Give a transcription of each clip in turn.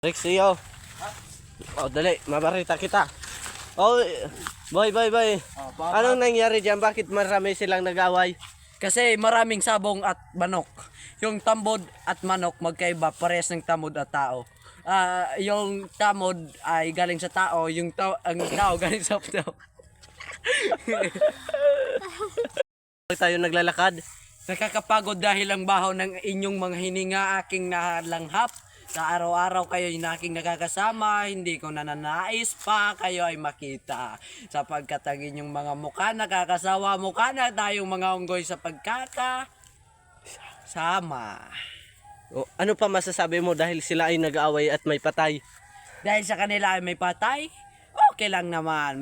Rexio. Oh, dali, mabarita kita. Oh, boy. Anong nangyari diyan? Bakit marami silang nag-away? Kasi maraming sabong at manok. Yung tambod at manok magkaiba, parehas ng tambod at tao. Yung tamod ay galing sa tao, ang tao galing sa tao. Tayo naglalakad. Nakakapagod dahil ang baho ng inyong mga hininga aking nalanghap. Sa araw-araw kayo yung aking nakakasama, hindi ko nananais pa kayo ay makita. Sapagkat ang inyong mga mukha nakakasawa, mukha na tayong mga unggoy sa pagkakasama. Oh, ano pa masasabi mo dahil sila ay nag-away at may patay? Dahil sa kanila ay may patay, okay lang naman.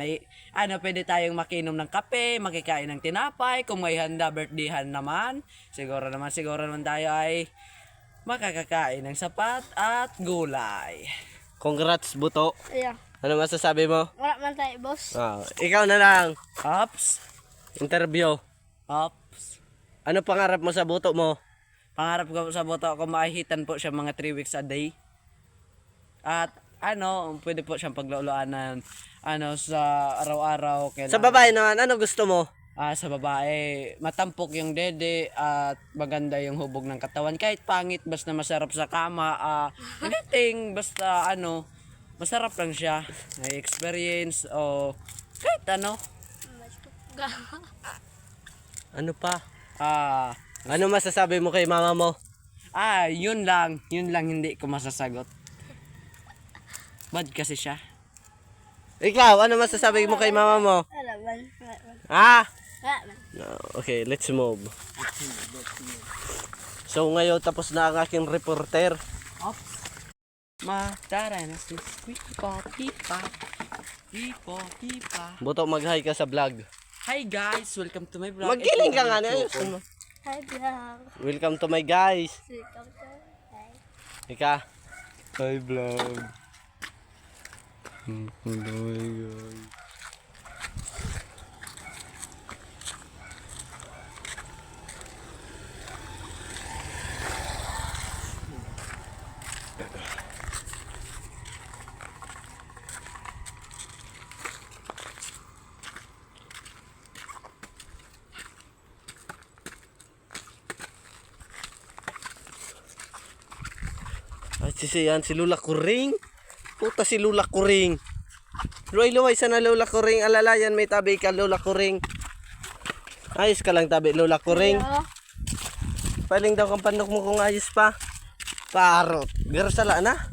Pwede tayong makinom ng kape, makikain ng tinapay, kung may handa, birthdayhan naman. Siguro naman tayo ay makakakain ng sapat at gulay. Congrats, Buto. Yeah. Ano masasabi mo? Wala man tayo, boss. Ikaw na lang. Ops, Interview. ops. Ano pangarap mo sa buto mo? Pangarap ko sa boto ako maihitan po siya mga 3 weeks a day. At pwede po siyang pagluluanan sa araw-araw. Sa babae naman, ano gusto mo? Sa babae, matampok yung dede at maganda yung hubog ng katawan. Kahit pangit, basta masarap sa kama. Anything, basta masarap lang siya. May experience o kahit ano. Ano pa? Ah, Ano masasabi mo kay mama mo? yun lang hindi ko masasagot. Bad kasi siya. Ikaw, ano masasabi mo kay mama mo? Wala man. Ah? Wala man. No, okay, let's move. So ngayon tapos na ang aking reporter. Ops. Matara na si pipa. Buto, mag-hi ka sa vlog. Hi guys, welcome to my vlog. Magiling ka nga na. Hi, vlog. Welcome to my guys. Welcome to hi. Ika. Hi vlog. Hello guys. At si Lula Kuring. Puta si Lula Kuring. Luway-luway sana Lula Kuring. Alalayan may tabi ka Lula Kuring. Ayos ka lang tabi Lula Kuring. Hello. Paling daw kang panok mo kung ayos pa. Parot. Garsala na.